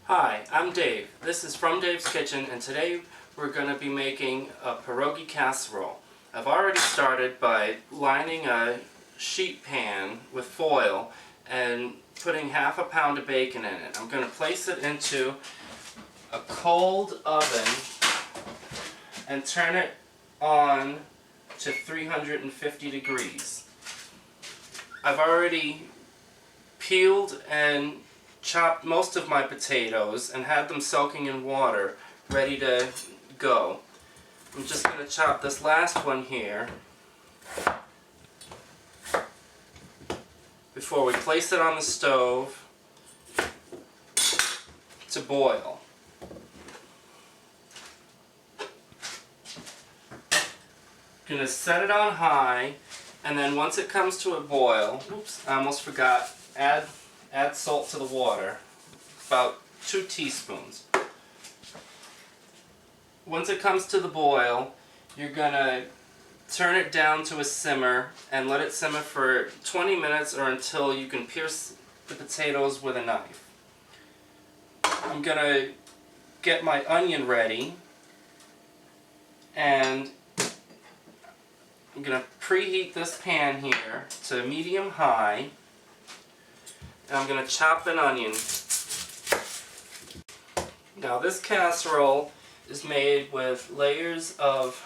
Hi, I'm Dave. This is From Dave's Kitchen, and today we're going to be making a pierogi casserole. I've already started by lining a sheet pan with foil and putting half a pound of bacon in it. I'm going to place it into a cold oven and turn it on to 350 degrees. I've already peeled and chopped most of my potatoes and had them soaking in water, ready to go. I'm just going to chop this last one here before we place it on the stove to boil. I'm going to set it on high, and then once it comes to a boil, oops, I almost forgot, add salt to the water, about 2 teaspoons. Once it comes to the boil, you're going to turn it down to a simmer and let it simmer for 20 minutes or until you can pierce the potatoes with a knife. I'm going to get my onion ready, and I'm going to preheat this pan here to medium-high, and I'm going to chop an onion. Now this casserole is made with layers of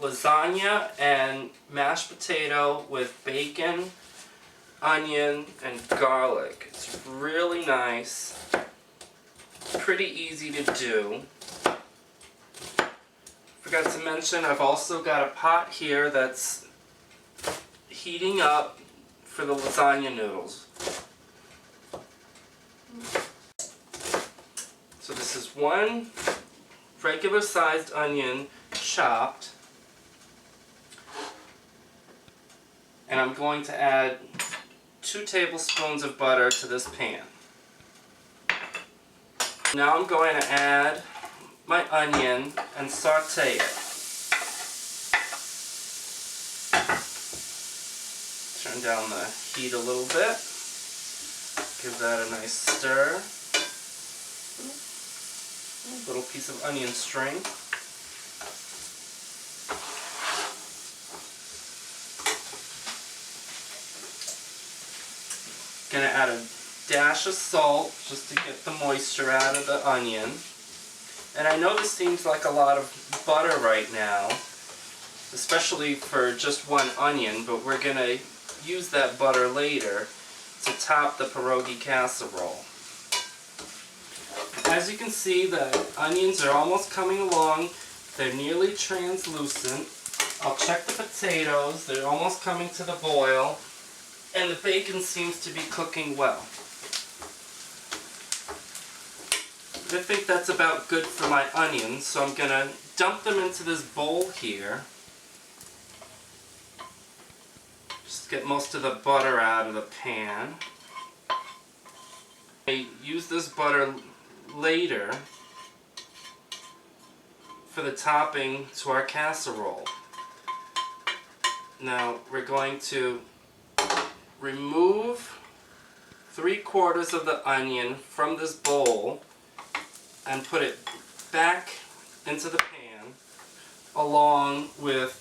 lasagna and mashed potato with bacon, onion, and garlic. It's really nice, pretty easy to do. Forgot to mention, I've also got a pot here that's heating up for the lasagna noodles. So this is one regular sized onion chopped, and I'm going to add 2 tablespoons of butter to this pan. Now I'm going to add my onion and saute it. Turn down the heat a little bit. Give that a nice stir. A little piece of onion string. Gonna add a dash of salt just to get the moisture out of the onion. And I know this seems like a lot of butter right now, especially for just one onion, but we're going to use that butter later to top the pierogi casserole. As you can see, the onions are almost coming along. They're nearly translucent. I'll check the potatoes. They're almost coming to the boil. And the bacon seems to be cooking well. I think that's about good for my onions, so I'm going to dump them into this bowl here. Just get most of the butter out of the pan. I use this butter later for the topping to our casserole. Now we're going to remove 3/4 of the onion from this bowl and put it back into the pan, along with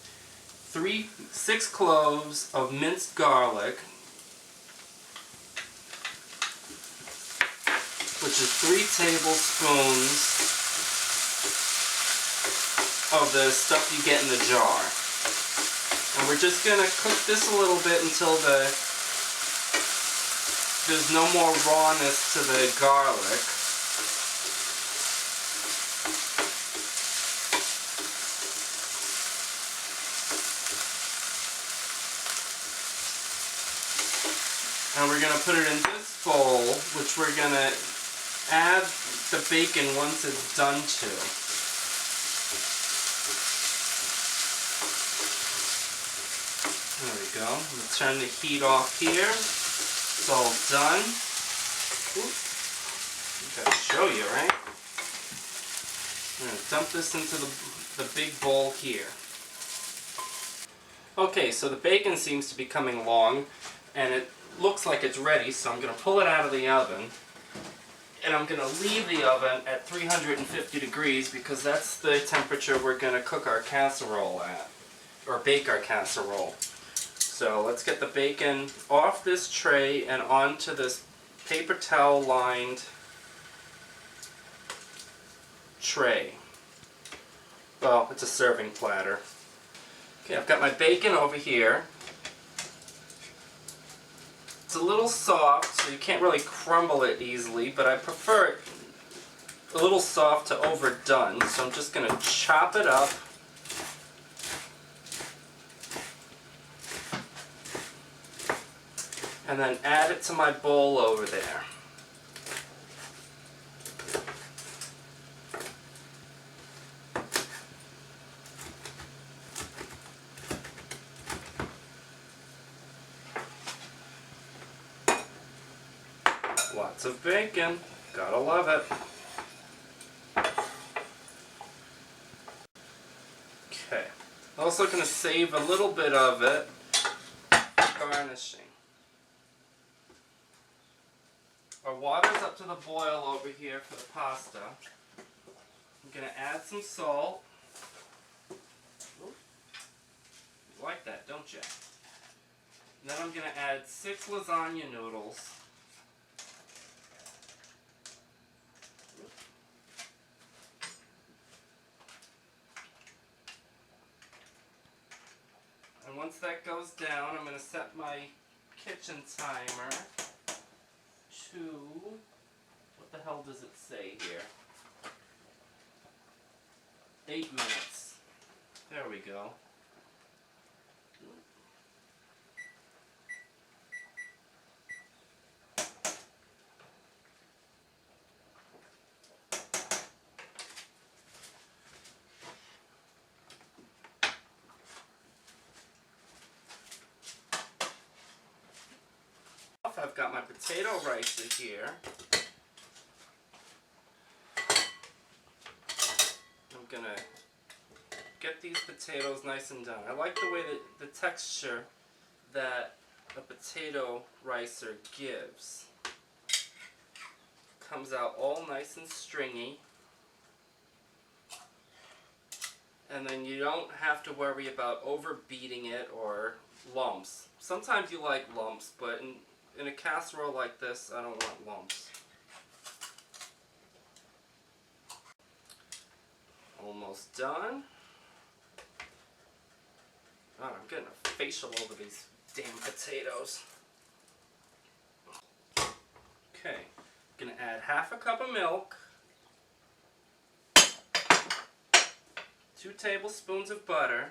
6 cloves of minced garlic, which is 3 tablespoons of the stuff you get in the jar. And we're just going to cook this a little bit until there's no more rawness to the garlic. And we're going to put it in this bowl, which we're going to add the bacon once it's done to. There we go. I'm going to turn the heat off here. It's all done. Ooh. I've got to show you, right? I'm going to dump this into the big bowl here. Okay, so the bacon seems to be coming along, and it looks like it's ready, so I'm going to pull it out of the oven. And I'm going to leave the oven at 350 degrees because that's the temperature we're going to cook our casserole at, or bake our casserole. So let's get the bacon off this tray and onto this paper towel lined tray. Well, it's a serving platter. Okay, I've got my bacon over here. It's a little soft, so you can't really crumble it easily, but I prefer it a little soft to overdone, so I'm just going to chop it up. And then add it to my bowl over there. Lots of bacon. Gotta love it. Okay. Also going to save a little bit of it for garnishing. Our water's up to the boil over here for the pasta. I'm going to add some salt. You like that, don't you? And then I'm going to add 6 lasagna noodles. And once that goes down, I'm going to set my kitchen timer to, what the hell does it say here? 8 minutes. There we go. I've got my potato ricer here. I'm gonna get these potatoes nice and done. I like the way that the texture that a potato ricer gives. Comes out all nice and stringy. And then you don't have to worry about overbeating it or lumps. Sometimes you like lumps, but in a casserole like this, I don't want lumps. Almost done. Oh, I'm getting a facial over these damn potatoes. Okay, gonna add half a cup of milk, 2 tablespoons of butter,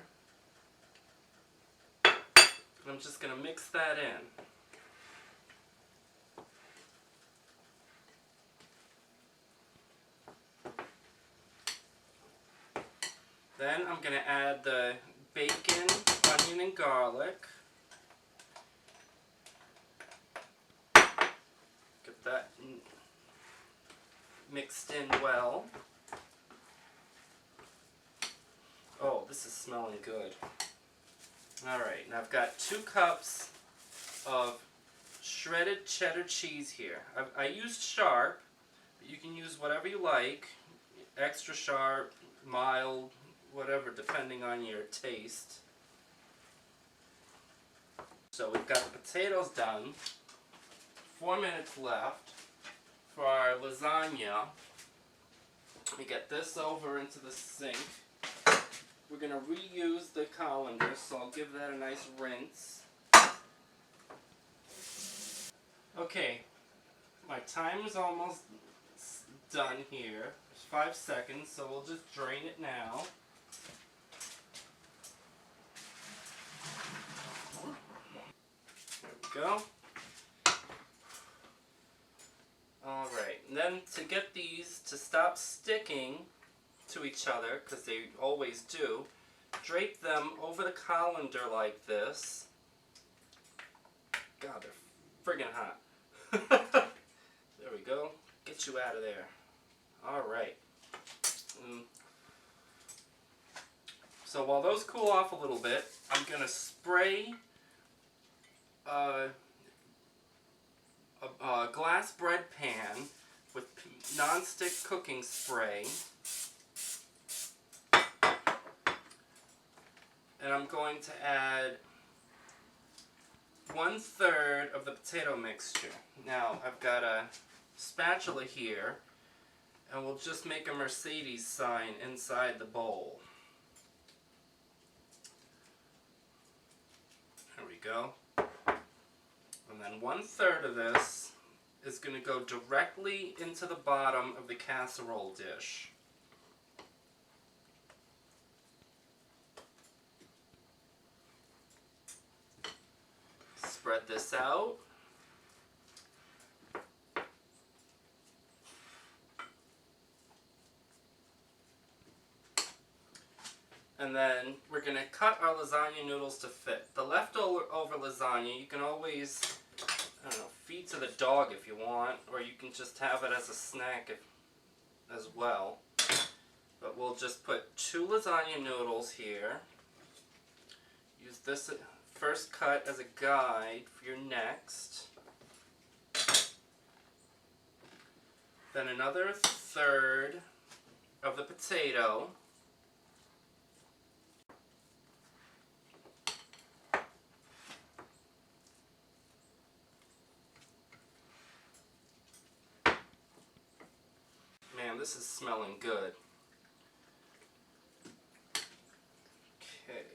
and I'm just gonna mix that in. Then I'm going to add the bacon, onion, and garlic. Get that mixed in well. Oh, this is smelling good. Alright, now I've got 2 cups of shredded cheddar cheese here. I used sharp, but you can use whatever you like. Extra sharp, mild, whatever, depending on your taste. So we've got the potatoes done. 4 minutes left for our lasagna. Let me get this over into the sink. We're going to reuse the colander, so I'll give that a nice rinse. Okay, my time is almost done here. There's 5 seconds, so we'll just drain it now. There we go. Alright, and then to get these to stop sticking to each other, because they always do, drape them over the colander like this. God, they're friggin' hot. There we go. Get you out of there. Alright. So while those cool off a little bit, I'm going to spray a glass bread pan with non-stick cooking spray. And I'm going to add 1/3 of the potato mixture. Now, I've got a spatula here, and we'll just make a Mercedes sign inside the bowl. There we go. And then 1/3 of this is going to go directly into the bottom of the casserole dish. Spread this out. And then we're going to cut our lasagna noodles to fit. The leftover lasagna, you can always, I don't know, feed to the dog if you want, or you can just have it as a snack as well. But we'll just put 2 lasagna noodles here. Use this first cut as a guide for your next. Then another 1/3 of the potato. Man, this is smelling good. Okay.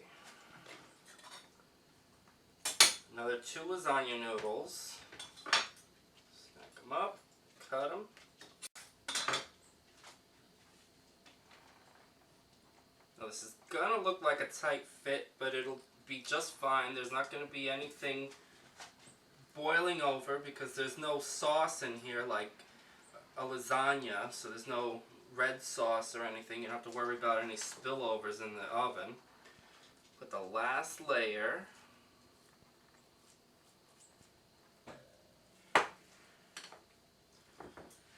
Another 2 lasagna noodles. Stack them up, cut them. Now this is gonna look like a tight fit, but it'll be just fine. There's not gonna be anything boiling over because there's no sauce in here like a lasagna, so there's no red sauce or anything. You don't have to worry about any spillovers in the oven. Put the last layer.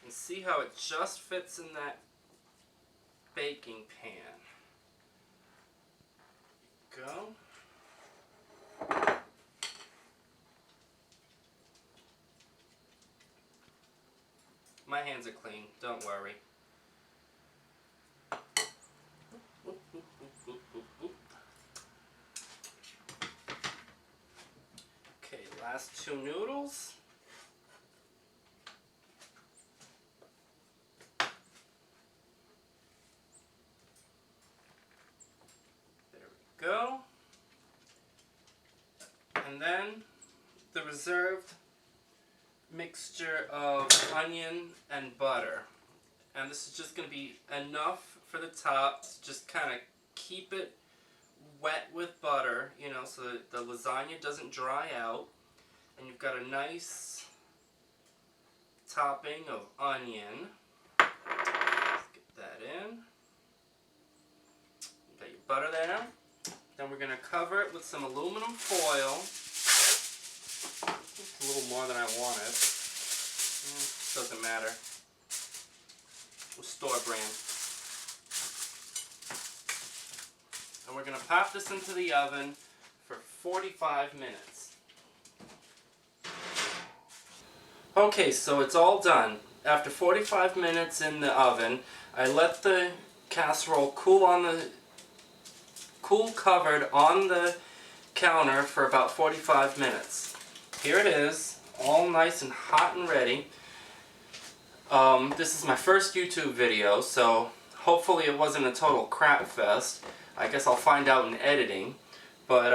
And see how it just fits in that baking pan. Go. My hands are clean, don't worry. Okay, last 2 noodles. There we go. And then the reserved mixture of onion and butter. And this is just going to be enough for the top to just kind of keep it wet with butter, you know, so that the lasagna doesn't dry out. And you've got a nice topping of onion. Let's get that in. Got your butter there. Then we're going to cover it with some aluminum foil. It's a little more than I wanted. Doesn't matter. We'll store brand. And we're going to pop this into the oven for 45 minutes. Okay, so it's all done. After 45 minutes in the oven, I let the casserole cool covered on the counter for about 45 minutes. Here it is, all nice and hot and ready. This is my first YouTube video, so hopefully it wasn't a total crap fest. I guess I'll find out in editing. But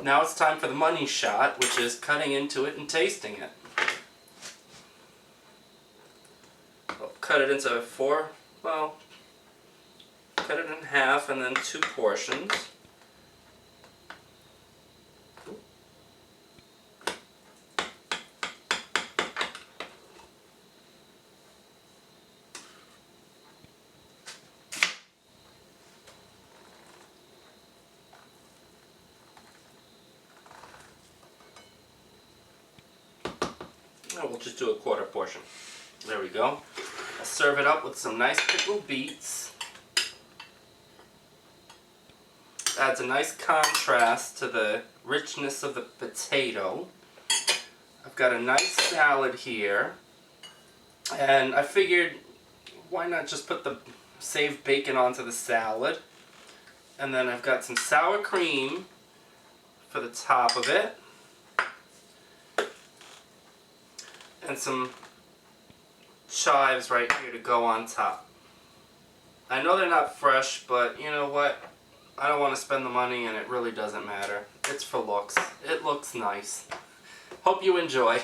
now it's time for the money shot, which is cutting into it and tasting it. I'll cut it into cut it in half and then 2 portions. Oh, we'll just do a 1/4 portion. There we go. I'll serve it up with some nice pickled beets. Adds a nice contrast to the richness of the potato. I've got a nice salad here. And I figured why not just put the saved bacon onto the salad? And then I've got some sour cream for the top of it. And some chives right here to go on top. I know they're not fresh, but you know what? I don't want to spend the money and it really doesn't matter. It's for looks. It looks nice. Hope you enjoy.